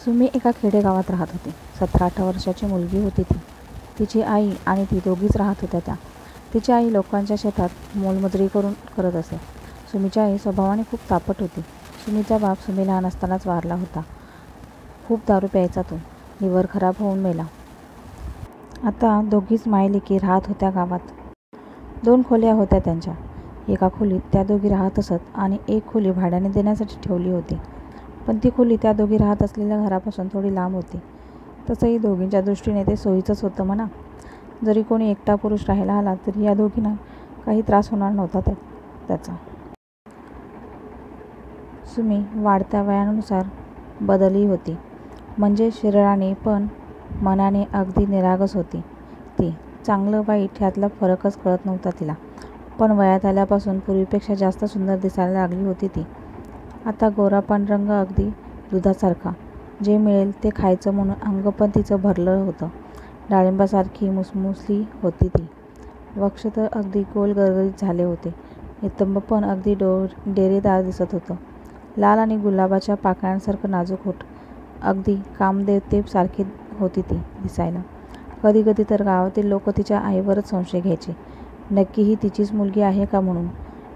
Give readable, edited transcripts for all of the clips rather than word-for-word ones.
सुमी एका खेडेगावात राहत होती. 17-18 वर्षाची मुलगी होती ती. तिची आई आणि ती दोघीच राहत होत्या त्या. तिची आई लोकांच्या शेतात मोलमजुरी करत असे. सुमीची आई स्वभावाने खूप तापट होती. सुमीचा बाप सुमी लहान असतानाच वारला होता. खूप दारू प्यायचा तो. लिव्हर खराब होऊन मेला. आता दोघीच मायलेकी राहत होत्या गावात. 2 खोल्या होत्या त्यांच्या. एका खोलीत त्या दोघी राहत असत आणि एक खोली भाड्याने देण्यासाठी ठेवली होती. पण ती खोली त्या दोघी राहत असलेल्या घरापासून थोडी लांब होती. तसंही दोघींच्या दृष्टीने ते सोयीचंच होतं म्हणा. जरी कोणी एकटा पुरुष राहायला आला तरी या दोघींना काही त्रास होणार नव्हता त्याचा. सुमी वाढत्या वयानुसार बदलली होती. म्हणजे शरीराने पण मनाने अगदी निरागस होती ती. चांगलं वाईट ह्यातला फरकच कळत नव्हता तिला. पण वयात आल्यापासून पूर्वीपेक्षा जास्त सुंदर दिसायला लागली होती ती. आता गोरापान रंग अगदी दुधासारखा. जे मिळेल ते खायचं म्हणून अंग पण तिचं भरलं होतं. डाळिंबासारखी मुसमुसली होती ती. वक्ष तर अगदी गोल गरगरीत झाले होते. नितंब पण अगदी डेरेदार दिसत होतं. लाल आणि गुलाबाच्या पाकळ्यांसारखं नाजूक होठ. अगदी कामदेवतेसारखी होती ती दिसायला. कधी कधी तर गावातील लोक तिच्या आईवरच संशय घ्यायचे. नक्की ही तिचीच मुलगी आहे का म्हणून.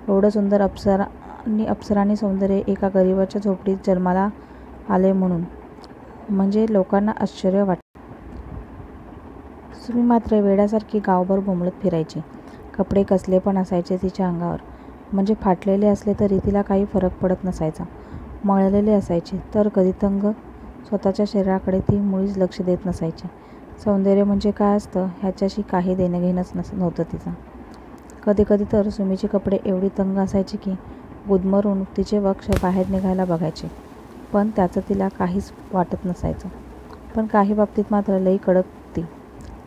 एवढं सुंदर अप्सरांनी सौंदर्य एका गरिबाच्या झोपडीत जन्माला आले म्हणून. म्हणजे लोकांना आश्चर्य वाटले. सुमी मात्र वेड्यासारखी गावभर बोंबलत फिरायची. कपडे कसले पण असायचे तिच्या अंगावर. म्हणजे फाटलेले असले तरी तिला काही फरक पडत नसायचा. मळलेले असायचे तर कधी तंग. स्वतःच्या शरीराकडे ती मुळीच लक्ष देत नसायची. सौंदर्य म्हणजे काय असतं ह्याच्याशी काही देणंघेणंच नव्हतं तिचं. कधी कधी तर सुमीचे कपडे एवढी तंग असायची की गुदमरून तिचे वक्ष बाहेर निघायला बघायचे. पण त्याचं तिला काहीच वाटत नसायचं. पण काही बाबतीत मात्र लई कडक ती.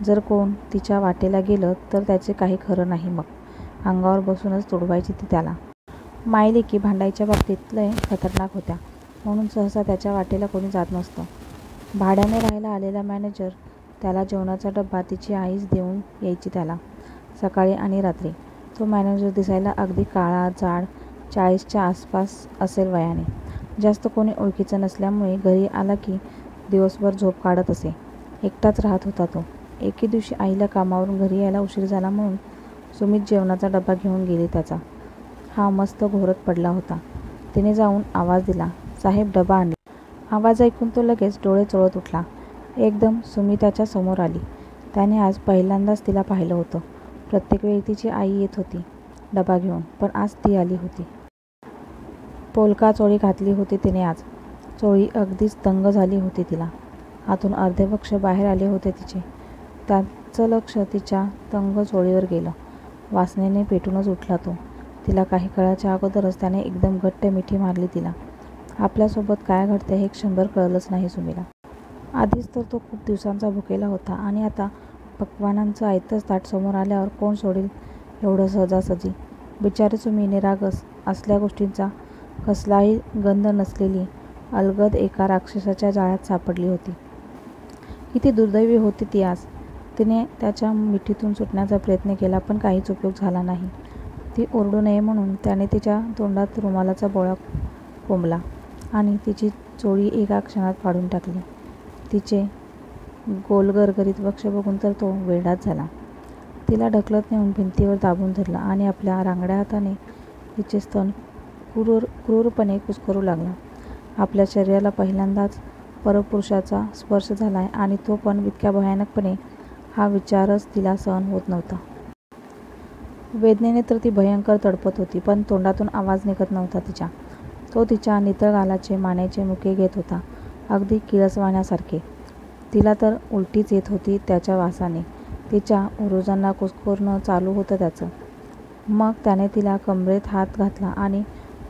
जर कोण तिच्या वाटेला गेलं तर त्याचे काही खरं नाही मग. अंगावर बसूनच तुडवायची ती त्याला. मायलेकी भांडायच्या बाबतीत लय खतरनाक होत्या म्हणून सहसा त्याच्या वाटेला कोणी जात नसतं. भाड्याने राहायला आलेला मॅनेजर त्याला जेवणाचा डब्बा तिची आईच देऊन यायची त्याला. सकाळी आणि रात्री. तो मॅनेजर दिसायला अगदी काळा जाड 40च्या आसपास असेल वयाने. जास्त कोणी ओळखीचं नसल्यामुळे घरी आला की दिवसभर झोप काढत असे. एकटाच राहत होता तो. एके दिवशी आईला कामावरून घरी यायला उशीर झाला म्हणून सुमीत जेवणाचा डब्बा घेऊन गेली त्याचा. हा मस्त घोरत पडला होता. तिने जाऊन आवाज दिला, साहेब डबा आणला. आवाज ऐकून तो लगेच डोळे चोळत उठला. एकदम सुमी त्याच्या समोर आली. त्याने आज पहिल्यांदाच तिला पाहिलं होतं. प्रत्येक वेळी तिची आई येत होती डबा घेऊन. पण आज ती आली होती. पोलका चोळी घातली होती तिने आज. चोळी अगदीच तंग झाली होती तिला. आतून अर्धे वक्ष बाहेर आले होते तिचे. त्याचं लक्ष तिच्या तंग चोळीवर गेलं. वासनेने पेटूनच उठला तो. तिला काही काळाच्या अगोदरच त्याने एकदम घट्ट मिठी मारली तिला. आपल्यासोबत काय घडते हे क्षणभर कळलंच नाही सुमीला. आधीच तर तो खूप दिवसांचा भुकेला होता आणि आता पक्वान्नांचं आयतंच ताट समोर आल्यावर कोण सोडेल एवढं सहजासहजी. बिचारी सुमी निरागस असल्या गोष्टींचा कसलाही गंध नसलेली अलगद एका राक्षसाच्या जाळ्यात सापडली होती. किती दुर्दैवी होती ती आज. तिने त्याच्या मिठीतून सुटण्याचा प्रयत्न केला पण काहीच उपयोग झाला नाही. ती ओरडू नये म्हणून त्याने तिच्या तोंडात रुमालाचा बोळा कोंबला आणि तिची चोळी एका क्षणात फाडून टाकली. तिचे गोलगरगरीत वक्ष बघून तर तो वेडाच झाला. तिला ढकलत नेऊन भिंतीवर दाबून धरलं आणि आपल्या रांगड्या हाताने तिचे स्तन क्रूरपणे कुस्करू लागला. आपल्या शरीराला पहिल्यांदाच परपुरुषाचा स्पर्श झालाय आणि तो पण इतक्या भयानकपणे हा विचारच तिला सहन होत नव्हता. वेदनेने तर ती भयंकर तडपत होती पण तोंडातून आवाज निघत नव्हता तिच्या. तो तिच्या नितळ गालाचे मानेचे मुके घेत होता अगदी किळसवाण्यासारखे. तिला तर उलटीच येत होती त्याच्या वासाने. तिच्या उरुजांना कुस्करणं चालू होतं त्याचं. मग त्याने तिला कमरेत हात घातला आणि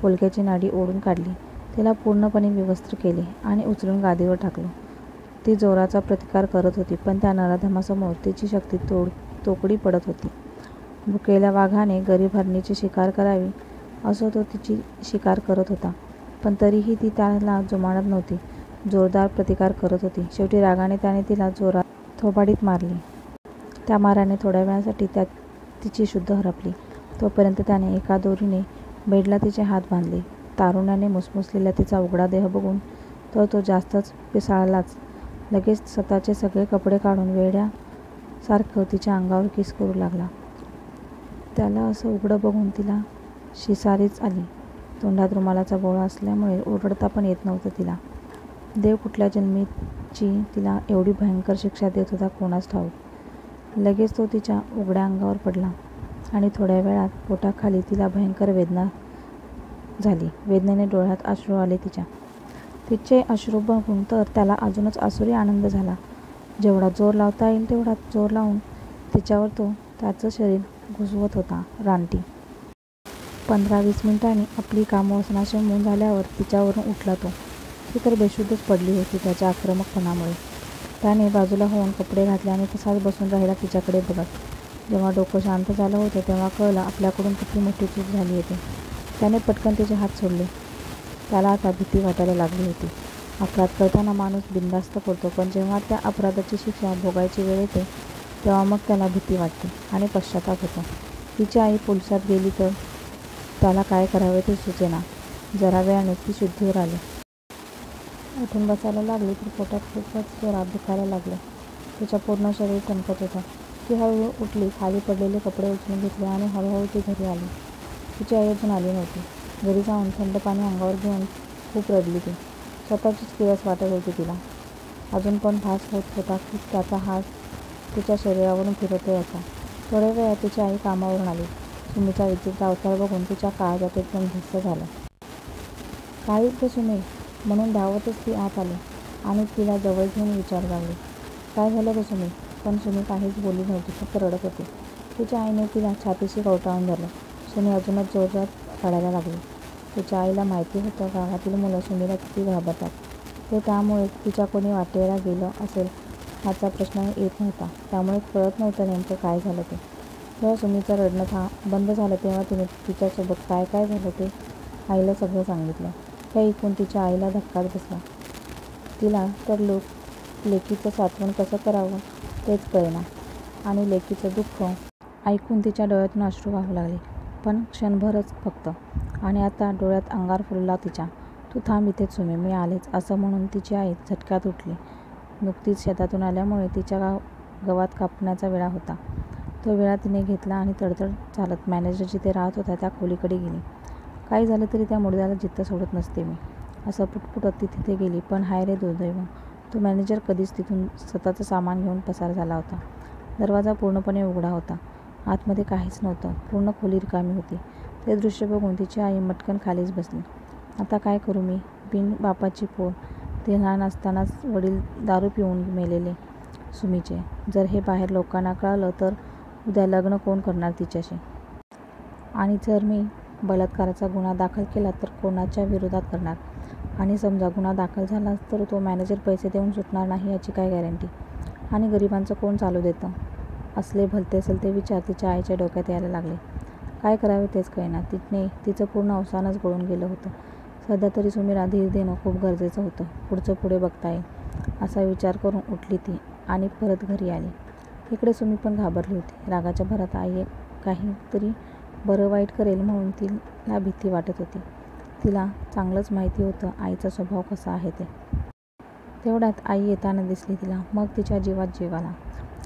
पोलक्याची नाडी ओढून काढली. तिला पूर्णपणे विवस्त्र केले आणि उचलून गादीवर टाकलं. ती जोराचा प्रतिकार करत होती पण त्या नराधमासमोर तिची शक्ती तोकडी पडत होती. भुकेल्या वाघाने गरीब हरणीची शिकार करावी असं तो तिची शिकार करत होता. पण तरीही ती त्याला जुमानत नव्हती. जोरदार प्रतिकार करत होती. शेवटी रागाने त्याने तिला जोरात थोबाडीत मारली. त्या माराने थोड्या वेळासाठी तिची शुद्ध हरपली. तोपर्यंत त्याने एका दोरीने बेडला तिचे हात बांधले. तारुण्याने मुसमुसलेला तिचा उघडा देह बघून तर तो जास्तच पिसाळलाच. लगेच स्वतःचे सगळे कपडे काढून वेड्यासारखं तिच्या अंगावर किस करू लागला. त्याला असं उघडं बघून तिला शिसारीच आली. तोंडात रुमालाचा बोळा असल्यामुळे ओरडता पण येत नव्हतं तिला. देव कुठल्या जन्मीची तिला एवढी भयंकर शिक्षा देत होता कोणास ठाऊक. लगेच तो तिच्या उघड्या अंगावर पडला आणि थोड्या वेळात पोटाखाली तिला भयंकर वेदना झाली. वेदनेने डोळ्यात अश्रू आले तिच्या. तिचे अश्रू बघून तर त्याला अजूनच आसुरी आनंद झाला. जेवढा जोर लावता येईल तेवढा जोर लावून तिच्यावर तो त्याचं शरीर घुसवत होता. रानटी 15-20 मिनिटांनी आपली कामवासना झाल्यावर तिच्यावरून उठला तो. ती तर बेशुद्धच पडली होती त्याच्या आक्रमकपणामुळे. त्याने बाजूला होऊन कपडे घातले आणि तसाच बसून राहिला तिच्याकडे बघत. जेव्हा डोकं शांत झालं होतं तेव्हा कळलं आपल्याकडून किती मोठी चूक झाली होती. त्याने पटकन तिचे हात सोडले. त्याला आता भीती वाटायला लागली होती. अपराध करताना माणूस बिनधास्त करतो, पण जेव्हा त्या अपराधाची शिक्षा भोगायची वेळ येते तेव्हा मग त्याला भीती वाटते आणि पश्चाताप होतो. तिची आई पोलिसात गेली तर त्याला काय करावे ते सुचेना. जरा वेळाने ती शुद्धीवर आली. उठून बसायला लागली तर पोटात खूपच जोरात दुखायला लागलं. तिच्या पूर्ण शरीर ठणकत होतं. ती हळूहळू उठली, खाली पडलेले कपडे उचलून घेतले आणि हळूहळू ती घरी आली. तिची आई अजून आली नव्हती. घरी जाऊन थंड पाणी अंगावर घेऊन खूप रडली ती. स्वतःचीच किळस वाटत होती तिला. अजून पण भास होत होता की त्याचा हात तिच्या शरीरावरून फिरतोय असा. थोड्या वेळात तिची आई कामावरून आली. सुमीचा विचित्र अवतार बघून तिच्या काळजात एकदम धस्स झालं. "काय ग सुमी?" म्हणून धावतच ती आत आली आणि तिला जवळ घेऊन विचारू लागली, "काय झालं ग सुमी?" पण सुमी काहीच बोलली नव्हती, फक्त रडत होती. तिच्या आईने तिला छातीशी कवटाळून धरलं. सुमी अजूनच जोरजोरात रडायला लागली. तिच्या आईला माहिती होतं गावातील मुलं सुमीला किती घाबरतात. ते त्यामुळे तिच्या कोणी वाटेला गेलं असेल ह्याचा प्रश्न येत नव्हता. त्यामुळे कळत नव्हतं नेमकं काय झालं ते. जेव्हा सुमीचं रडणं बंद झालं तेव्हा तिने तिच्यासोबत काय काय झालं ते आईला सगळं सांगितलं. हे ऐकून तिच्या आईला धक्काच बसला. तिला तर लेकीचं सात्वन कसं करावं तेच कळेना आणि लेकीचं दुःख ऐकून तिच्या डोळ्यातून अश्रू वाहू लागले. पण क्षणभरच फक्त. आणि आता डोळ्यात अंगार फुलला तिच्या. "तू थांब इथेच सुमी, मी आलेच," असं म्हणून तिची आई झटक्यात उठली. नुकतीच शेतातून आल्यामुळे तिच्या गवात कापण्याचा विळा होता. तो विळा तिने घेतला आणि तडतड चालत मॅनेजर जिथे राहत होता त्या खोलीकडे गेली. "काही झालं तरी त्या मुडद्याला जिद्द सोडत नसते मी," असं पुटपुटत ती तिथे गेली. पण हाय रे दुर्दैव, तो मॅनेजर कधीच तिथून स्वतःचं सामान घेऊन पसार झाला होता. दरवाजा पूर्णपणे उघडा होता. आतमध्ये काहीच नव्हतं. पूर्ण खोली रिकामी होती. ते दृश्य बघून तिची आई मटकन खालीच बसली. "आता काय करू मी? बिन बापाची पोर. ती लहान असतानाच वडील दारू पिऊन मेलेले सुमीचे. जर हे बाहेर लोकांना कळलं तर उद्या लग्न कोण करणार तिच्याशी? आणि जर मी बलात्काराचा गुन्हा दाखल केला तर कोणाच्या विरोधात करणार? आणि समजा गुन्हा दाखल झाला तर तो मॅनेजर पैसे देऊन सुटणार नाही याची काय गॅरंटी? आणि गरिबांचं कोण चालू देतं?" असले भलते-सलते विचार तिच्या आईच्या डोक्यात यायला लागले. काय करावे तेच कळेना. तिचं पूर्ण अवसानच गळून गेलं होतं. सध्या तरी सुमीला धीर देणं खूप गरजेचं होतं. पुढचं पुढे बघता येईल असा विचार करून उठली ती आणि परत घरी आली. इकडे सुमी पण घाबरली होती. रागाच्या भरात आई काहीतरी बरं वाईट करेल म्हणून तिला भीती वाटत होती. तिला चांगलंच माहिती होतं आईचा स्वभाव कसा आहे ते. तेवढ्यात आई येताना दिसली तिला. मग तिच्या जीवात जीव आला.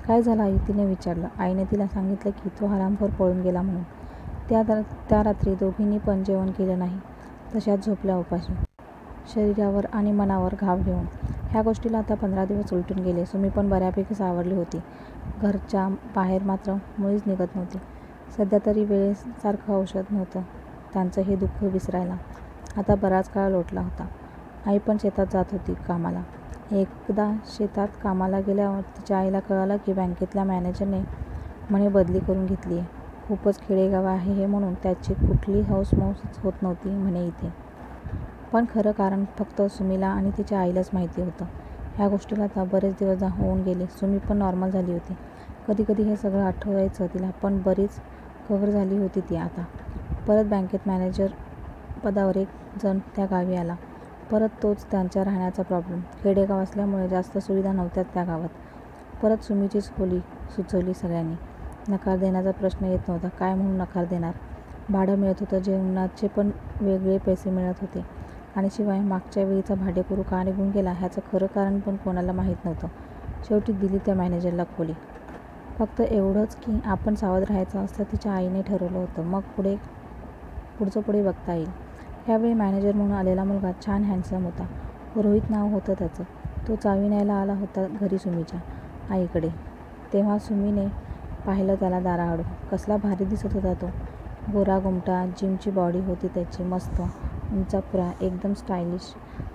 "काय झालं आई?" तिने विचारलं. आईने तिला सांगितलं की तो हरामखोर पळून गेला म्हणून. त्या रात्री दोघींनी पण जेवण केलं नाही. तशाच झोपल्या उपाशी, शरीरावर आणि मनावर घाव घेऊन. ह्या गोष्टीला आता 15 दिवस उलटून गेले. सुमी पण बऱ्यापैकी सावरली होती. घरच्या बाहेर मात्र मुळीच निघत नव्हती. सध्या तरी वेळेसारखं औषध नव्हतं त्यांचं हे दुःख विसरायला. आता बराच काळ लोटला होता. आई पण शेतात जात होती कामाला. एकदा शेतात कामाला गेल्यावर तिच्या आईला कळालं की बँकेतल्या मॅनेजरने म्हणे बदली करून घेतली आहे. खूपच खेडेगाव आहे हे म्हणून त्याची कुठली हौस-मौस होत नव्हती म्हणे इथे. पण खरं कारण फक्त सुमीला आणि तिच्या आईलाच माहिती होतं. ह्या गोष्टीला आता बरेच दिवस होऊन गेले. सुमी पण नॉर्मल झाली होती. कधी कधी हे सगळं आठवायचं तिला, पण बरीच कव्हर झाली होती ती आता. परत बँकेत मॅनेजर पदावर एक जण त्या गावी आला. परत तोच त्यांच्या राहण्याचा प्रॉब्लेम. खेडेगाव असल्यामुळे जास्त सुविधा नव्हत्याच त्या गावात. परत सुमीचीच खोली सुचवली सगळ्यांनी. नकार देण्याचा प्रश्न येत नव्हता. काय म्हणून नकार देणार? भाडं मिळत होतं, जेवणाचे पण वेगळे पैसे मिळत होते. आणि शिवाय मागच्या वेळीचा भाडेकरू का निघून गेला ह्याचं खरं कारण पण कोणाला माहीत नव्हतं. शेवटी दिली त्या मॅनेजरला खोली. फक्त एवढंच की आपण सावध राहायचं असं तिच्या आईने ठरवलं होतं. मग पुढचं पुढे बघता येईल. ह्यावेळी मॅनेजर म्हणून आलेला मुलगा छान हँडसम होता. रोहित नाव होतं त्याचं. तो चावी न्यायला आला होता घरी सुमीच्या आईकडे. तेव्हा सुमीने पाहिलं त्याला दाराआडून. कसला भारी दिसत होता तो. गोरा गुमटा, जिमची बॉडी होती त्याची मस्त, उंचापुरा, एकदम स्टायलिश.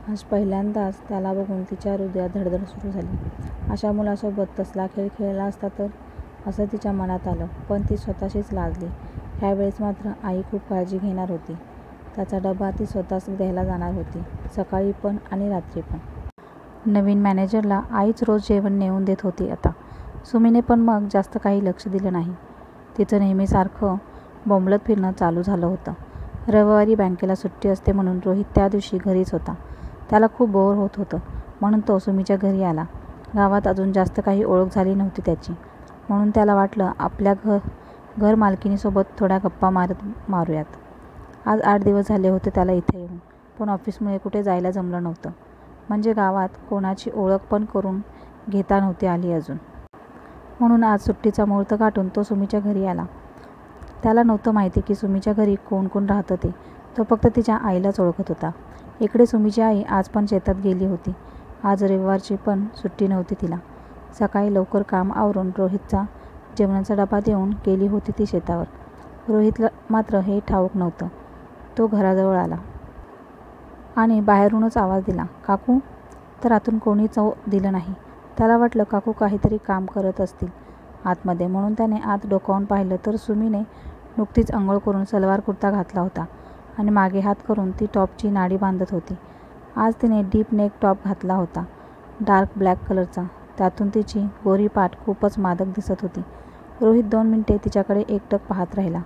आज पहिल्यांदाच त्याला बघून तिच्या हृदयात धडधड सुरू झाली. अशा मुलासोबत तसला खेळ खेळला असता तर, असं तिच्या मनात आलं. पण ती स्वतःशीच लाजली. ह्यावेळेस मात्र आई खूप काळजी घेणार होती. त्याचा डबा ती स्वतःच द्यायला जाणार होती, सकाळी पण आणि रात्री पण. नवीन मॅनेजरला आईच रोज जेवण नेऊन देत होती आता. सुमीने पण मग जास्त काही लक्ष दिलं नाही. तिचं नेहमीसारखं बोंबलत फिरणं चालू झालं होतं. रविवारी बँकेला सुट्टी असते म्हणून रोहित त्या दिवशी घरीच होता. त्याला खूप बोर होत होतं म्हणून तो सुमीच्या घरी आला. गावात अजून जास्त काही ओळख झाली नव्हती त्याची, म्हणून त्याला वाटलं आपल्या घर मालकिणीसोबत थोड्या गप्पा मारूयात. आज 8 दिवस झाले होते त्याला इथे येऊन, पण ऑफिसमुळे कुठे जायला जमलं नव्हतं. म्हणजे गावात कोणाची ओळख पण करून घेता नव्हती आली अजून. म्हणून आज सुट्टीचा मुहूर्त गाठून तो सुमीच्या घरी आला. त्याला नव्हतं माहिती की सुमीच्या घरी कोण कोण राहतं ते. तो फक्त तिच्या आईलाच ओळखत होता. इकडे सुमीची आई आज पण शेतात गेली होती. आज रविवारची पण सुट्टी नव्हती तिला. सकाळी लवकर काम आवरून रोहितचा जेवणाचा डबा देऊन गेली होती ती शेतावर. रोहितला मात्र हे ठाऊक नव्हतं. तो घराजवळ आला आणि बाहेरूनच आवाज दिला, काकू. तर आतून कोणीच दिलं नाही. त्याला वाटलं काकू काहीतरी काम करत असतील आतमध्ये, म्हणून त्याने आत डोकावून पाहिलं तर सुमीने नुकतीच अंघोळ करून सलवार कुर्ता घातला होता आणि मागे हात करून ती टॉपची नाडी बांधत होती. आज तिने डीप नेक टॉप घातला होता, डार्क ब्लॅक कलरचा. त्यातून तिची गोरी पाठ खूपच मादक दिसत होती. रोहित 2 मिनिटे तिच्याकडे एकटक पाहत राहिला.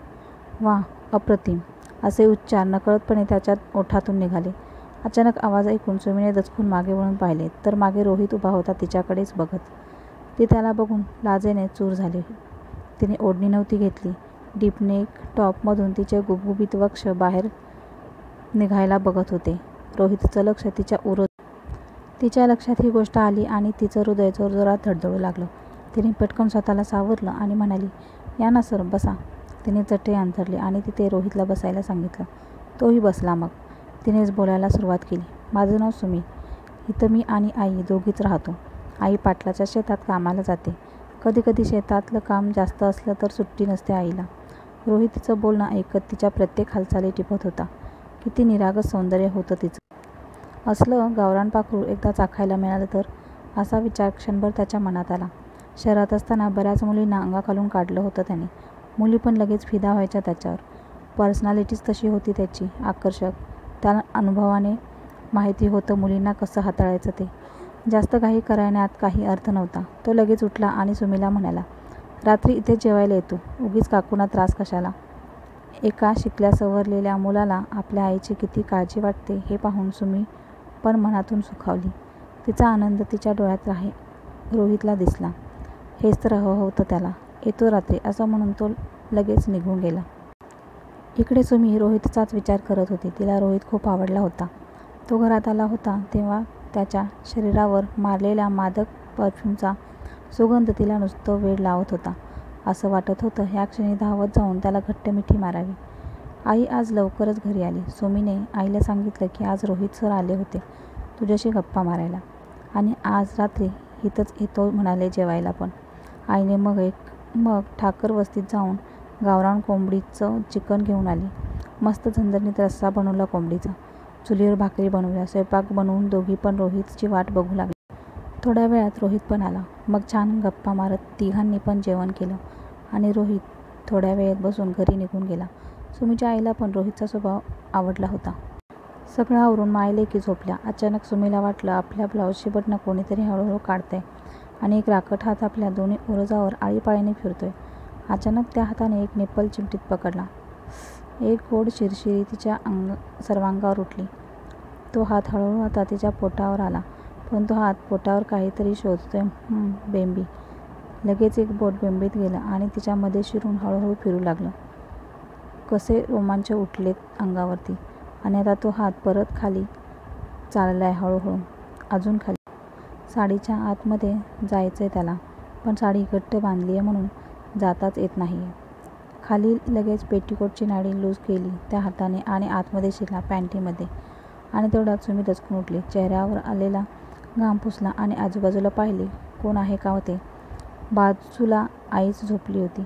वा, अप्रतिम, असे उच्चार नकळतपणे त्याच्या ओठातून निघाले. अचानक आवाज ऐकून सुमीने दचकून मागे वळून पाहिले तर मागे रोहित उभा होता तिच्याकडेच बघत. ती त्याला बघून लाजेने चूर झाली. तिने ओढणी नव्हती घेतली. डीप नेक टॉपमधून तिचे गुबगुबीत वक्ष बाहेर निघायला बघत होते. रोहितचं लक्ष तिच्या लक्षात ही गोष्ट आली आणि तिचं हृदय जोरजोरात धडधडू लागलं. तिने पटकन स्वतःला सावरलं आणि म्हणाली, या ना सर, बसा. तिने चटई अंथरली आणि तिथे रोहितला बसायला सांगितलं. तोही बसला. मग तिनेच बोलायला सुरुवात केली. माझं नाव सुमी. इथं मी आणि आई दोघीच राहतो. आई पाटलाच्या शेतात कामाला जाते. कधी कधी शेतातलं काम जास्त असलं तर सुट्टी नसते आईला. रोहित तिचं बोलणं ऐकत तिच्या प्रत्येक हालचाली टिपत होता. किती निरागस सौंदर्य होतं तिचं. असलं गावरान पाखरू एकदा चाखायला मिळालं तर, असा विचार क्षणभर त्याच्या मनात आला. शहरात असताना बऱ्याच मुलींना अंगाखालून काढलं होतं त्याने. मुली पण लगेच फिदा व्हायच्या त्याच्यावर. पर्सनॅलिटीच तशी होती त्याची, आकर्षक. त्या अनुभवाने माहिती होतं मुलींना कसं हाताळायचं ते. जास्त घाई करण्यात काही अर्थ नव्हता. तो लगेच उठला आणि सुमीला म्हणाला, रात्री इथेच जेवायला येतो. उगीच काकूंना त्रास कशाला. एका शिकल्या सवरलेल्या मुलाला आपल्या आईची किती काळजी वाटते हे पाहून सुमी पण मनातून सुखावली. तिचा आनंद तिच्या डोळ्यात रोहितला दिसला. हेच तर हवं होतं त्याला. येतो रात्री, असं म्हणून तो लगेच निघून गेला. इकडे सुमी रोहितचाच विचार करत होती. तिला रोहित खूप आवडला होता. तो घरात आला होता तेव्हा त्याच्या शरीरावर मारलेल्या मादक परफ्यूमचा सुगंध तिला नुसतं वेड लावत होता. असं वाटत होतं ह्या क्षणी धावत जाऊन त्याला घट्ट मिठी मारावी. आई आज लवकरच घरी आली. सुमीने आईला सांगितलं की आज रोहित सर आले होते तुझ्याशी गप्पा मारायला आणि आज रात्री इथंच येतो म्हणाले जेवायला पण. आईने मग ठाकर वस्तीत जाऊन गावरान कोंबडीचं चिकन घेऊन आली. मस्त झणझणीत रस्सा बनवला कोंबडीचा. चुलीवर भाकरी बनवल्या. स्वयंपाक बनवून दोघी पण रोहितची वाट बघू लागल्या. थोड्या वेळात रोहित पण आला. मग छान गप्पा मारत तिघांनी पण जेवण केलं आणि रोहित थोड्या वेळात बसून घरी निघून गेला. सुमीच्या आईला पण रोहितचा स्वभाव आवडला होता. सगळं आवरून मायलेकी झोपल्या. अचानक सुमीला वाटलं आपल्या ब्लाऊजची बटणं कोणीतरी हळूहळू काढतंय आणि एक राकट हात आपल्या दोन्ही ओरोजावर आळीपाळीने फिरतोय. अचानक त्या हाताने एक निप्पल चिमटीत पकडला. एक गोड शिरशिरी तिच्या सर्वांगावर उठली. तो हात हळूहळू आता तिच्या पोटावर आला. पण तो हात पोटावर काहीतरी शोधतोय. बेंबी. लगेच एक बोट बेंबीत गेलं आणि तिच्यामध्ये शिरून हळूहळू फिरू लागलं. कसे रोमांच उठलेत अंगावरती. आणि आता तो हात परत खाली चाललाय हळूहळू अजून खाली. साडीच्या आतमध्ये जायचंय त्याला, पण साडी घट्ट बांधली आहे म्हणून जाताच येत नाहीये. खाली लगेच पेटीकोटची नाडी लूज केली त्या हाताने आणि आतमध्ये शिरला पॅन्टीमध्ये. आणि तेवढ्यात सुमी दचकून उठली. चेहऱ्यावर आलेला घाम पुसला आणि आजूबाजूला पाहिले. कोण आहे का ते? बाजूला आईच झोपली होती.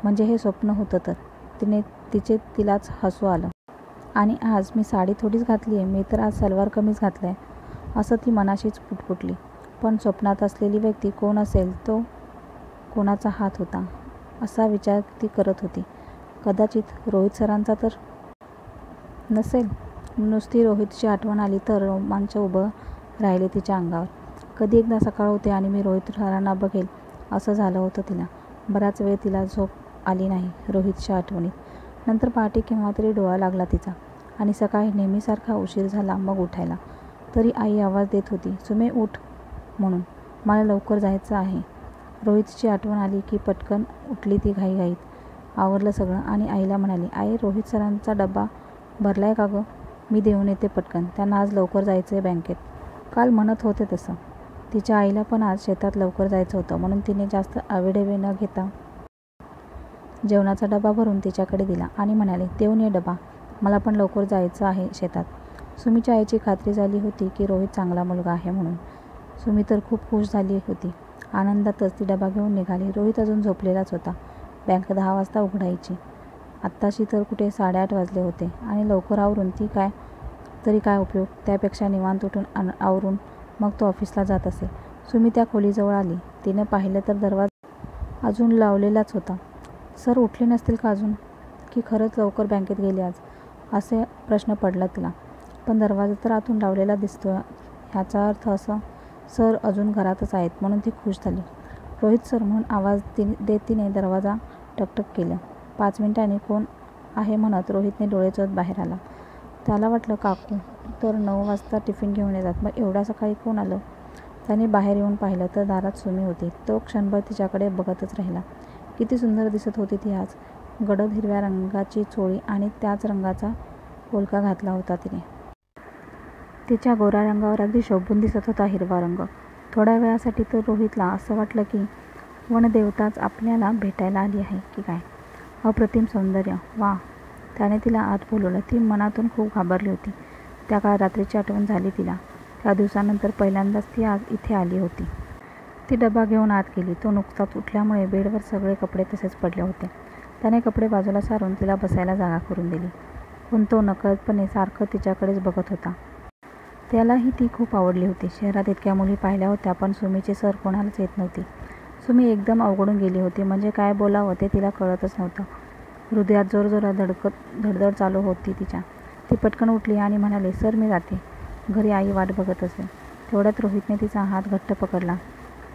म्हणजे हे स्वप्न होतं तर. तिलाच हसू आलं. आणि आज मी साडी थोडीच घातली आहे, मी तर आज सलवार कमीज घातलाय असं ती मनाशीच पुटपुटली. पण स्वप्नात असलेली व्यक्ती कोण असेल? तो कोणाचा हात होता असा विचार ती करत होती. कदाचित रोहित सरांचा तर नसेल. नुसती रोहितची आठवण आली तर रोमांच उभं राहिले तिच्या अंगावर. कधी एकदा सकाळ होते आणि मी रोहित सरांना बघेल असं झालं होतं तिला. बराच वेळ तिला झोप आली नाही रोहितच्या आठवणीत. नंतर पहाटे केव्हा तरी डोळा लागला तिचा आणि सकाळी नेहमीसारखा उशीर झाला मग उठायला. तरी आई आवाज देत होती, सुमे उठ म्हणून, मला लवकर जायचं आहे. रोहितची आठवण आली की पटकन उठली ती घाईघाईत. आवरलं सगळं आणि आईला म्हणाली, आई रोहित सरांचा डबा भरलाय का गं? मी देऊन येते पटकन, त्यांना आज लवकर जायचंय बँकेत. काल म्हणत होते तसं. तिच्या आईला पण आज शेतात लवकर जायचं होतं म्हणून तिने जास्त आवेढेवे न घेता जेवणाचा डबा भरून तिच्याकडे दिला आणि म्हणाले, देऊन ये डबा, मला पण लवकर जायचं आहे शेतात. सुमीच्या आईची खात्री झाली होती की रोहित चांगला मुलगा आहे म्हणून. सुमी तर खूप खुश झाली होती. आनंदातच ती डबा घेऊन निघाली. रोहित अजून झोपलेलाच होता. बँक 10 वाजता उघडायची. आत्ताशी तर कुठे 8:30 वाजले होते आणि लवकर आवरून तरी काय उपयोग? त्यापेक्षा निवांत उठून आवरून मग तो ऑफिसला जात असे. सुमी त्या खोलीजवळ आली. तिनं पाहिलं तर दरवाजा अजून लावलेलाच होता. सर उठले नसतील का अजून? की खरंच लवकर बँकेत गेले आज? असे प्रश्न पडला तिला. पण दरवाजा तर आतून लावलेला दिसतोय, ह्याचा अर्थ असं सर अजून घरातच आहेत म्हणून ती खुश झाली. रोहित सर म्हणून आवाज देत तिने दरवाजा टकटक केलं. 5 मिनिटांनी कोण आहे म्हणत रोहितने डोळे चोळत बाहेर आला. त्याला वाटलं काकू तर 9 वाजता टिफिन घेऊन येतात, मग एवढ्या सकाळी कोण आलं? त्याने बाहेर येऊन पाहिलं तर दारात सुमी होती. तो क्षणभर तिच्याकडे बघतच राहिला. किती सुंदर दिसत होती ती आज. गडद हिरव्या रंगाची चोळी आणि त्याच रंगाचा पोलका घातला होता तिने. तिच्या गोऱ्या रंगावर अगदी शोभून दिसत होता हिरवा रंग. थोड्या वेळासाठी तर रोहितला असं वाटलं की वनदेवताच आपल्याला भेटायला आली आहे की काय. अप्रतिम सौंदर्य, वा. त्याने तिला आत बोलवलं. ती मनातून खूप घाबरली होती. त्या काळ रात्रीची आठवण झाली तिला. त्या दिवसानंतर पहिल्यांदाच ती आज इथे आली होती. ती डबा घेऊन आत गेली. तो नुकताच उठल्यामुळे बेडवर सगळे कपडे तसेच पडले होते. त्याने कपडे बाजूला सारून तिला बसायला जागा करून दिली. पण तो नकळतपणे सारखं तिच्याकडेच बघत होता. त्यालाही ती खूप आवडली होती. शहरात इतक्या मुली पाहिल्या होत्या पण सुमीची सर कोणालाच येत नव्हती. सुमी एकदम अवघडून गेली होती. म्हणजे काय बोलावं ते तिला कळतच नव्हतं. हृदयात जोरजोरात धडधड चालू होती तिच्या. ती पटकन उठली आणि म्हणाली, सर मी जाते, घरी आई वाट बघत असेल. तेवढ्यात रोहितने तिचा हात घट्ट पकडला.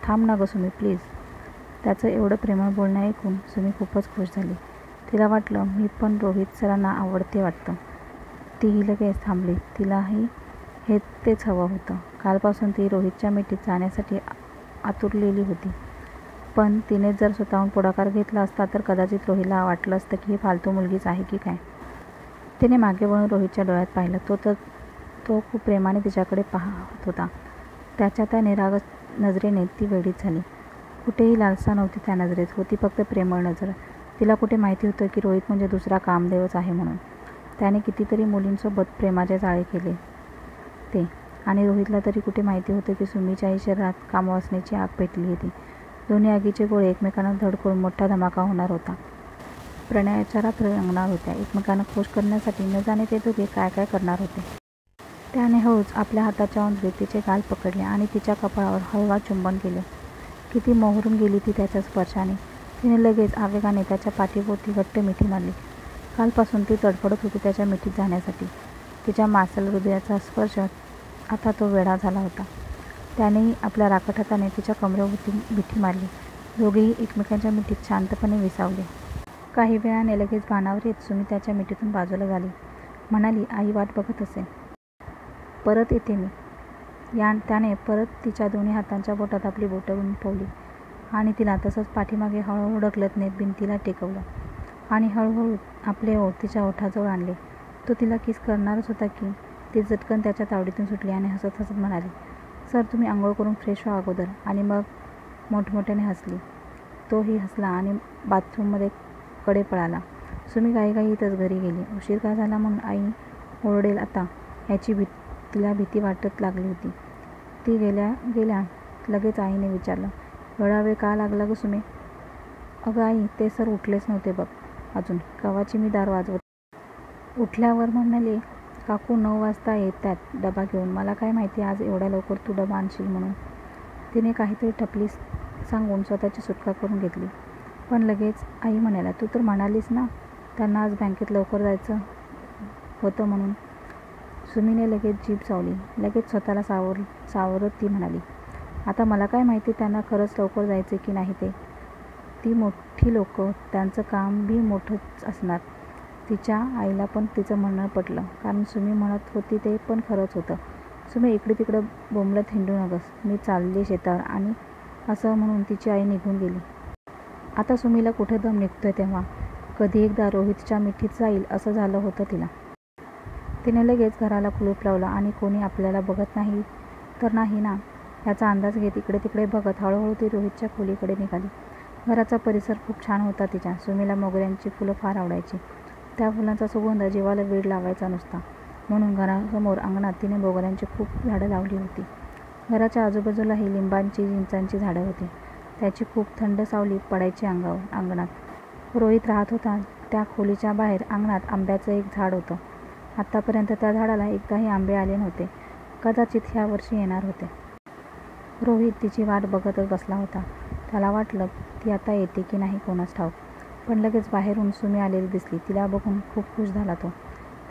थांब ना गं सुमी, प्लीज. त्याचं एवढं प्रेमळ बोलणं ऐकून सुमी खूपच खुश झाली. तिला वाटलं, मी पण रोहित सरांना आवडते वाटतं. तीही लगेच थांबली. तिलाही तेच हवं होतं. कालपासून ती रोहितच्या मिठीत जाण्यासाठी आतुरलेली होती. पण तिने जर स्वतःहून पुढाकार घेतला असता तर कदाचित रोहितला वाटलं असतं की ही फालतू मुलगीच आहे की काय. तिने मागे वळून रोहितच्या डोळ्यात पाहिलं. तो खूप प्रेमाने तिच्याकडे पाहत होता. त्याच्या त्या निरागस नजरेने ती वेडीच झाली. कुठेही लालसा नव्हती त्या नजरेत, होती फक्त प्रेमळ नजर. तिला कुठे माहिती होतं की रोहित म्हणजे दुसरा कामदेवच आहे म्हणून. त्याने कितीतरी मुलींसोबत प्रेमाचे जाळे केले ते. आणि रोहितला तरी कुठे माहिती होतं की सुमीच्याही शरीरात कामवासनेची आग पेटली होती. दोन्ही आगीचे गोळे एकमेकांना धडकून मोठा धमाका होणार होता. प्रणयाच्या रात्र रंगणार होत्या. एकमेकांना खुश करण्यासाठी न जाणे ते दोघे काय काय करणार होते. त्याने हळूच आपल्या हाताच्या उंजळीत तिचे गाल पकडले आणि तिच्या कपाळावर हळवा चुंबन केले. किती मोहरून गेली ती त्याच्या स्पर्शाने. तिने लगेच आवेगाने त्याच्या पाठीभोवती घट्ट मिठी मारली. कालपासून ती तडफडत होती त्याच्या मिठीत जाण्यासाठी. तिच्या मासल हृदयाचा स्पर्श आता तो वेडा झाला होता. त्यानेही आपल्या राखट हाताने तिच्या कमरेभोवती मिठी मारली. दोघेही एकमेकांच्या मिठीत शांतपणे विसावले. काही वेळाने लगेच भानावर येत सुमी त्याच्या मिठीतून बाजूला झाली. म्हणाली, आई वाट बघत असेल, परत येते मी. त्याने परत तिच्या दोन्ही हातांच्या बोटात आपली बोटं गुंफवली आणि तिला तसंच पाठीमागे हळूहळू ढकलत नेत भिंतीला टेकवलं आणि हळूहळू आपले ओठ तिच्या ओठाजवळ आणले. तो तिला किस करणारच होता की ती झटकन त्याच्या तावडीतून सुटली आणि हसत हसत म्हणाली, सर तुम्ही आंघोळ करून फ्रेश व्हा अगोदर. आणि मग मोठमोठ्याने हसली. तोही हसला आणि बाथरूममध्ये कडे पळाला. सुमी घाईघाईतच घरी गेली. उशीर का झाला म्हणून आई ओरडेल आता याची तिला भीती वाटत लागली होती. ती गेल्या लगेच आईने विचारलं, एवढा वेळ का लागला ग सुमे? अगं आई, ते सर उठलेच नव्हते बघ अजून. केव्हाची मी दार वाजवत. उठल्यावर म्हणाले, काकू 9 वाजता येतात डबा घेऊन. मला काय माहिती आज एवढ्या लवकर तू डबा आणशील म्हणून. तिने काहीतरी टपली सांगून स्वतःची सुटका करून घेतली. पण लगेच आई म्हणाल्या, तू तर म्हणालीस ना त्यांना आज बँकेत लवकर जायचं होतं म्हणून. सुमीने लगेच जीभ चावली. लगेच स्वतःला सावरत ती म्हणाली, आता मला काय माहिती त्यांना खरंच लवकर जायचं की नाही ते. ती मोठी लोकं, त्यांचं काम बी मोठंच असणार. तिच्या आईला पण तिचं म्हणणं पटलं, कारण सुमी म्हणत होती ते पण खरंच होतं. सुमी इकडे तिकडं बोंबलत हिंडू नगस, मी चालली शेतावर. आणि असं म्हणून तिची आई निघून गेली. आता सुमीला कुठे दम निघतोय तेव्हा. कधी एकदा रोहितच्या मिठीत जाईल असं झालं होतं तिला. तिने लगेच घराला कुलूप लावलं आणि कोणी आपल्याला बघत नाही तर नाही ना याचा अंदाज घेत इकडे तिकडे बघत हळूहळू ती रोहितच्या खोलीकडे निघाली. घराचा परिसर खूप छान होता तिच्या. सुमीला मोगऱ्यांची फुलं फार आवडायची. त्या फुलांचा सुगंध जीवाला वेड लावायचा नुसता. म्हणून घरासमोर अंगणात तिने मोगऱ्यांची खूप झाडं लावली होती. घराच्या आजूबाजूलाही लिंबांची, चिंचांची झाडं होती. त्याची खूप थंड सावली पडायची अंगणात. रोहित राहत होता त्या खोलीच्या बाहेर अंगणात आंब्याचं एक झाड होतं. आत्तापर्यंत त्या झाडाला एकदाही आंबे आले नव्हते. कदाचित ह्या वर्षी येणार होते. रोहित तिची वाट बघतच बसला होता. त्याला वाटलं ती आता येते की नाही कोणास ठाऊक. पण लगेच बाहेरून सुमी आलेली दिसली. तिला बघून खूप खुश झाला तो.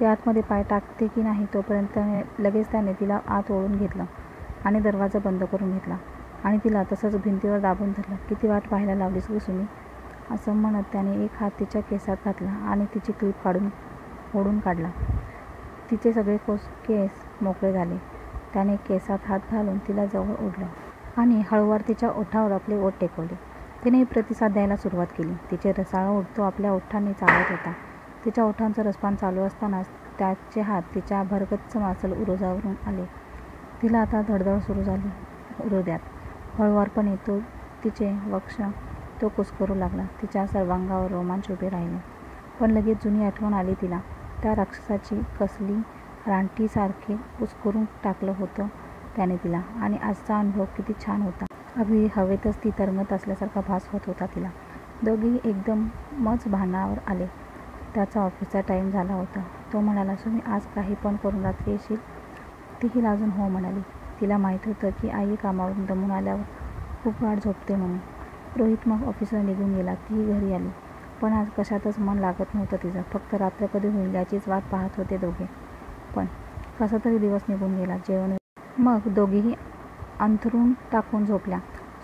ते आतमध्ये पाय टाकते की नाही तोपर्यंत लगेच त्याने तिला आत ओढून घेतलं आणि दरवाजा बंद करून घेतला आणि तिला तसंच भिंतीवर दाबून धरलं. किती वाट पाहायला लावलीस गं सुमी, असं म्हणत त्याने एक हात तिच्या केसात घातला आणि तिची क्लिप ओढून काढला. तिचे सगळे केस मोकळे झाले. त्याने केसात हात घालून तिला जवळ ओढलं आणि हळूवार तिच्या ओठावर आपले ओठ टेकवले. तिनेही प्रतिसाद द्यायला सुरुवात केली. तिचे रसाळ ओठ तो आपल्या ओठांनी चाळत होता. तिच्या ओठांचं रसपान चालू असतानाच त्याचे हात तिच्या भरगच्च मांसल उरोजावरून आले. तिला आता धडधड सुरू झाली हृदयात. हळूवारपणे तो तिचे वक्ष तो कुस्करू लागला. तिच्या सर्वांगावर रोमांच उभे राहिले. पण लगेच जुनी आठवण आली तिला. त्या राक्षसाची कसली रानटीसारखे कुस्करून टाकलं होतं त्याने तिला. आणि आजचा अनुभव किती छान होता. अगदी हवेतच ती तरंगत असल्यासारखा भास होत होता तिला. दोघेही एकदमच भानावर आले. त्याचा ऑफिसचा टाईम झाला होता. तो म्हणाला, सुमी आज काही पण करून रात्री येशील? तीही लाजून हो म्हणाली. तिला माहीत होतं की आई कामावरून दमून आल्यावर खूप वाट झोपते म्हणून. रोहित मग ऑफिसला निघून गेला. तीही घरी आली. पण आज कशातच मन लागत नव्हतं तिचं. फक्त रात्र कधी होईल याचीच वाट पाहत होते दोघे. पण कसा तरी दिवस निघून गेला. जेवण मग दोघीही अंथरूण टाकून झोपल्या.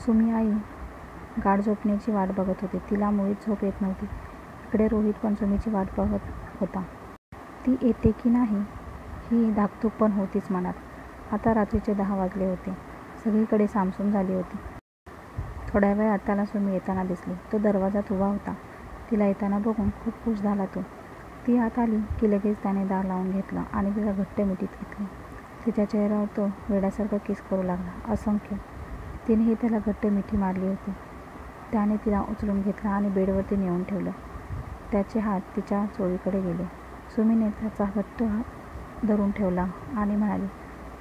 सुमी आई गाढ झोपण्याची वाट बघत होती. तिला मुळीच झोप येत नव्हती. इकडे रोहित पण सुमीची वाट बघत होता. ती येते की नाही ही धाकधूक पण होतीच मनात. आता रात्रीचे 10 वाजले होते. सगळीकडे सामसूम झाली होती. थोड्या वेळात त्याला सुमी येताना दिसली. तो दरवाजात उभा होता. तिला येताना बघून खूप खुश झाला तो. ती आत आली की लगेच त्याने दार लावून घेतलं आणि तिला घट्ट मिठीत घेतली. तिच्या चेहऱ्यावर तो वेड्यासारखा किस करू लागला. असंख्य. तिनेही त्याला घट्ट मिठी मारली होती. त्याने तिला उचलून घेतलं आणि बेडवरती नेऊन ठेवलं. त्याचे हात तिच्या चोळीकडे गेले. सुमीने त्याचा घट्ट धरून ठेवला आणि म्हणाली,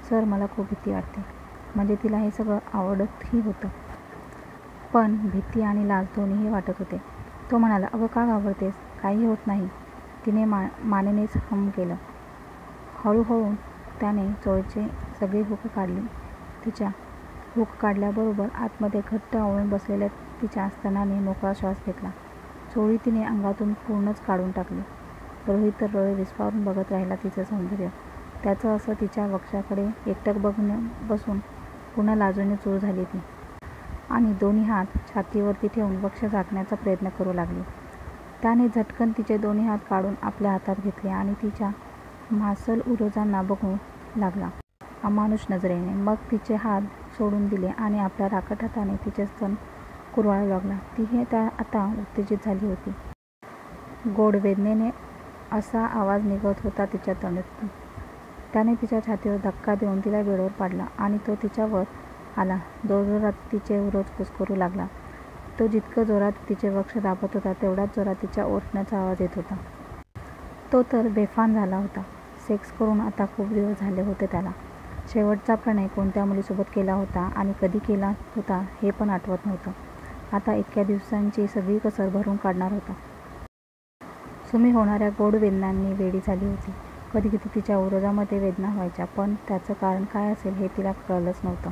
सर मला खूप भीती वाटते. म्हणजे तिला हे सगळं आवडतही होतं. पण भीती आणि लाज दोन्हीही वाटत होते. तो म्हणाला, अगं का घाबरतेस? काही होत नाही. तिने मानेनेच हम केलं. हळूहळू त्याने चोळीचे सगळी हुक काढली. तिच्या हुक काढल्याबरोबर आतमध्ये घट्ट आवळून बसलेल्या तिच्या स्तनाने मोकळा श्वास घेतला. चोळी तिने अंगातून पूर्णच काढून टाकली. रोहित तर डोळे विस्फारून बघत राहिला तिचं सौंदर्य. त्याचं असं तिच्या वक्षाकडे एकटक बसून पुन्हा लाजून चूर झाली ती. आणि दोन्ही हात छातीवरती ठेवून वक्ष झाकण्याचा प्रयत्न करू लागली. त्याने झटकन तिचे दोन्ही हात काढून आपल्या हातात घेतले आणि तिच्या मांसल उरोजांना बघू लागला अमानुष नजरेने. मग तिचे हात सोडून दिले आणि आपल्या राकट हाताने तिचे स्तन कुरवाळू लागला. तीही आता उत्तेजित झाली होती. गोड वेदनेने असा आवाज निघत होता तिच्या तोंडातून. त्याने तिच्या छातीवर धक्का देऊन तिला बेडवर पाडला आणि तो तिच्यावर आला. जोरजोरात तिचे उरोज कुस्करू लागला. तो जितकं जोरात तिचे वक्ष दाबत होता तेवढ्याच जोरात तिच्या ओरडण्याचा आवाज येत होता. तो तर बेफाम झाला होता. सेक्स करून आता खूप दिवस झाले होते त्याला. शेवटचा प्रणय कोणत्या मुलीसोबत केला होता आणि कधी केला होता हे पण आठवत नव्हतं. आता इतक्या दिवसांची सगळी कसर भरून काढणार होता. सुमी होणाऱ्या गोड वेदनांनी वेडी झाली होती. कधी कधी तिच्या उरोजामध्ये वेदना व्हायच्या, पण त्याचं कारण काय असेल हे तिला कळलंच नव्हतं.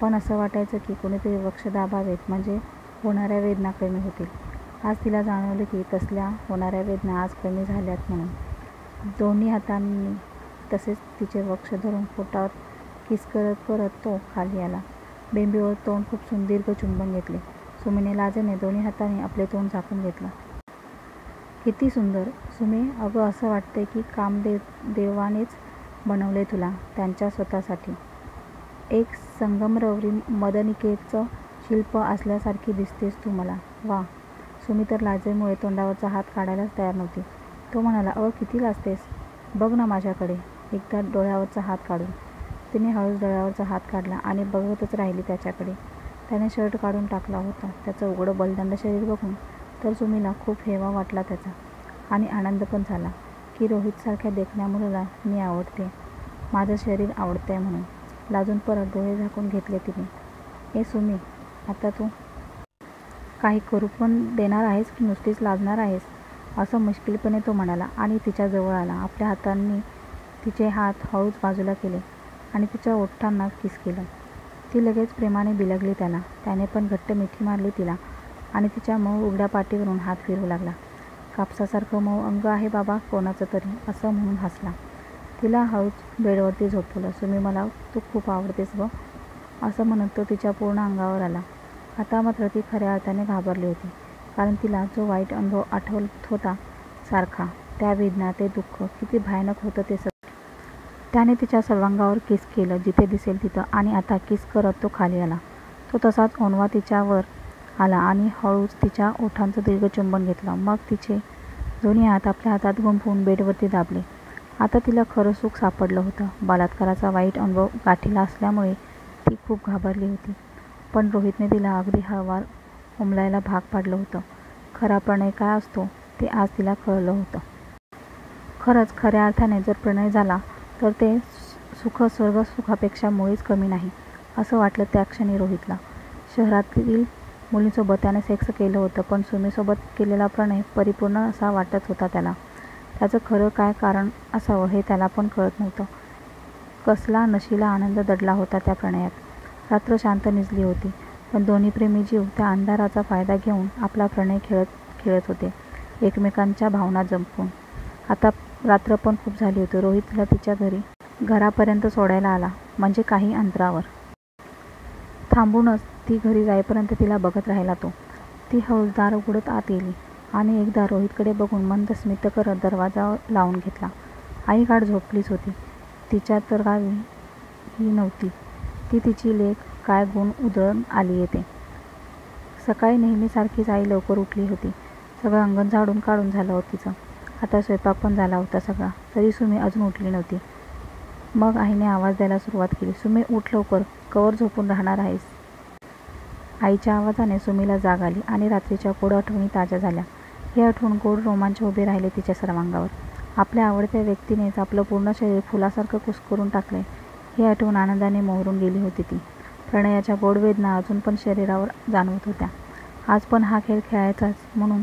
पण असं वाटायचं की कोणीतरी वक्ष दाबावेत म्हणजे होणाऱ्या वेदना कमी होतील. आज तिला जाणवलं की तसल्या होणाऱ्या वेदना आज कमी झाल्यात म्हणून. दोन्ही हातांनी तसेच तिचे वक्ष धरून पोटावर किस करत करत तो खाली आला. बेंबीवर तोंड खुपसून दीर्घ चुंबन घेतले. सुमीने लाजेने दोन्ही हातांनी आपले तोंड झाकून घेतलं. किती सुंदर सुमी, अगं असं वाटतंय की देवानेच बनवले तुला त्यांच्या स्वतःसाठी. एक संगमरवरी मदनिकेचं शिल्प असल्यासारखी दिसतेस तू मला. वा. सुमी तर लाजेमुळे तोंडावरचा हात काढायलाच तयार नव्हती. तो म्हणाला, किती लाजतेस, बघ ना माझ्याकडे एकदा डोळ्यावरचा हात काढून. तिने हळूच डोळ्यावरचा हात काढला आणि बघतच राहिली त्याच्याकडे. त्याने शर्ट काढून टाकला होता. त्याचं उघडं बलदंड शरीर बघून तर सुमीला खूप हेवा वाटला त्याचा आणि आनंद पण झाला की रोहितसारख्या देखण्या मुलाला मी आवडते, माझं शरीर आवडतंय म्हणून. लाजून परत डोळे झाकून घेतले तिने. सुमी, आता तू काही करू पण देणार आहेस की नुसतीच लाजणार आहेस, असं मुश्किलपणे तो म्हणाला आणि तिच्या जवळ आला. आपल्या हातांनी तिचे हात हळूच बाजूला केले आणि तिच्या ओठांना किस केलं. ती लगेच प्रेमाने बिलगली त्याला. त्याने पण घट्ट मिठी मारली तिला आणि तिच्या मऊ उघड्या पाठीवरून हात फिरवू लागला. कापसासारखं मऊ अंग आहे बाबा कोणाचं तरी, असं म्हणून हसला. तिला हळूच बेडवरती झोपवलं. सुमी, मला तू खूप आवडतेस गं, असं म्हणत तो तिच्या पूर्ण अंगावर आला. आता मात्र ती खऱ्या अर्थाने घाबरली होती, कारण तिला जो वाईट अनुभव आठवत होता सारखा, त्या वेदना, ते दुःख किती भयानक होतं ते सगळं. त्याने तिच्या सर्वांगावर किस केलं जिथे दिसेल तिथं आणि आता किस करत तो खाली आला. तो तसाच ओणवा तिच्यावर आला आणि हळूच तिच्या ओठांचं दीर्घ चुंबन घेतलं. मग तिचे दोन्ही हात आपल्या हातात गुंफून बेडवरती दाबले. आता तिला खरं सुख सापडलं होतं. बलात्काराचा वाईट अनुभव गाठीला असल्यामुळे ती खूप घाबरली होती, पण रोहितने तिला अगदी हळूवार उमलायला भाग पाडलं होतं. खरा प्रणय काय असतो ते आज तिला कळलं होतं. खरंच खऱ्या अर्थाने जर प्रणय झाला तर ते सुख स्वर्ग सुखापेक्षा मुळीच कमी नाही, असं वाटलं त्या क्षणी रोहितला. शहरातील मुलींसोबत त्याने सेक्स केलं होतं, पण सुमीसोबत केलेला प्रणय परिपूर्ण असा वाटत होता त्याला. त्याचं खरं काय कारण असावं हे त्याला पण कळत नव्हतं. कसला नशिला आनंद दडला होता त्या प्रणयात. रात्र शांत निजली होती, पण दोन्ही प्रेमी जीव त्या अंधाराचा फायदा घेऊन आपला प्रणय खेळत होते, एकमेकांच्या भावना जपून. आता रात्र पण खूप झाली होती. रोहित तिला तिच्या घरापर्यंत सोडायला आला, म्हणजे काही अंतरावर. थांबूनच ती घरी जाईपर्यंत तिला बघत राहिला तो. ती हळूच दार उघडत आत गेली आणि एकदा रोहितकडे बघून मंद स्मित करत दरवाजा लावून घेतला. आई गाढ झोपलीच होती. तिच्या तर गावी ही नव्हती. ती तिची लेक काय गुण उधळून आली येते. सकाळी नेहमीसारखीच आई लवकर उठली होती. सगळं अंगण झाडून काढून झालं होतं तिचं. आता स्वयंपाक पण झाला होता सगळा, तरी सुमी अजून उठली नव्हती. मग आईने आवाज द्यायला सुरुवात केली, सुमी उठ लवकर, कवर झोपून राहणार आहेस. आईच्या आवाजाने सुमीला जाग आली आणि रात्रीच्या गोड आठवणी ताज्या झाल्या. हे आठवून गोड रोमांच उभे राहिले तिच्या सर्वांगावर. आपल्या आवडत्या व्यक्तीनेच आपलं पूर्ण शरीर फुलासारखं कुस्करून टाकलंय हे आठवून आनंदाने मोहरून गेली होती ती. प्रणयाच्या गोड वेदना अजून पण शरीरावर जाणवत होत्या. आज पण हा खेळ खेळायचाच म्हणून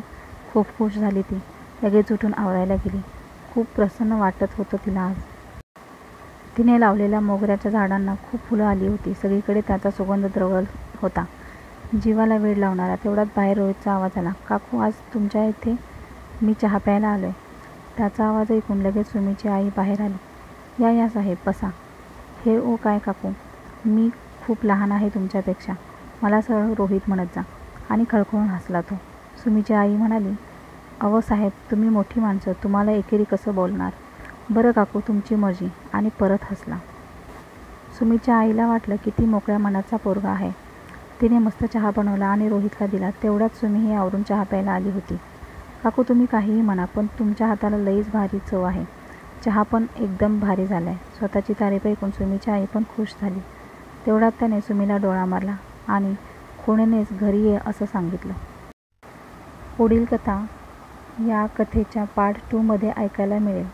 खूप खुश झाली ती. लगेच उठून आवरायला गेली. खूप प्रसन्न वाटत होतं तिला आज. तिने लावलेल्या मोगऱ्याच्या झाडांना खूप फुलं आली होती. सगळीकडे त्याचा सुगंध द्रवत होता, जीवाला वेड लावणारा. तेवढ्यात बाहेर रोहितचा आवाज आला, काकू आज तुमच्या इथे मी चहा प्यायला आलोय. त्याचा आवाज ऐकून लगेच सुमीची आई बाहेर आली. या साहेब बसा. हे काय काकू, मी खूप लहान आहे तुमच्यापेक्षा, मला सरळ रोहित म्हणत जा. आणि खळखळून हसला तो. सुमीची आई म्हणाली, साहेब तुम्ही मोठी माणसं, तुम्हाला एकेरी कसं बोलणार. बरं काकू तुमची मर्जी. आणि परत हसला. सुमीच्या आईला वाटलं किती मोकळ्या मनाचा पोरगा आहे. तिने मस्त चहा बनवला आणि रोहितला दिला. तेवढ्यात सुमीही आवरून चहा प्यायला आली होती. काकू तुम्ही काहीही म्हणा, पण तुमच्या हाताला लईच भारी चव आहे. चहा पण एकदम भारी झालाय. स्वतःची तारीफ ऐकून सुमीची आई पण खुश झाली. तेवढ्यात त्याने सुमीला डोळा मारला आणि खुणेनेच घरी ये असं सांगितलं. पुढील कथा या कथेच्या पार्ट 2 मध्ये ऐकायला मिळेल.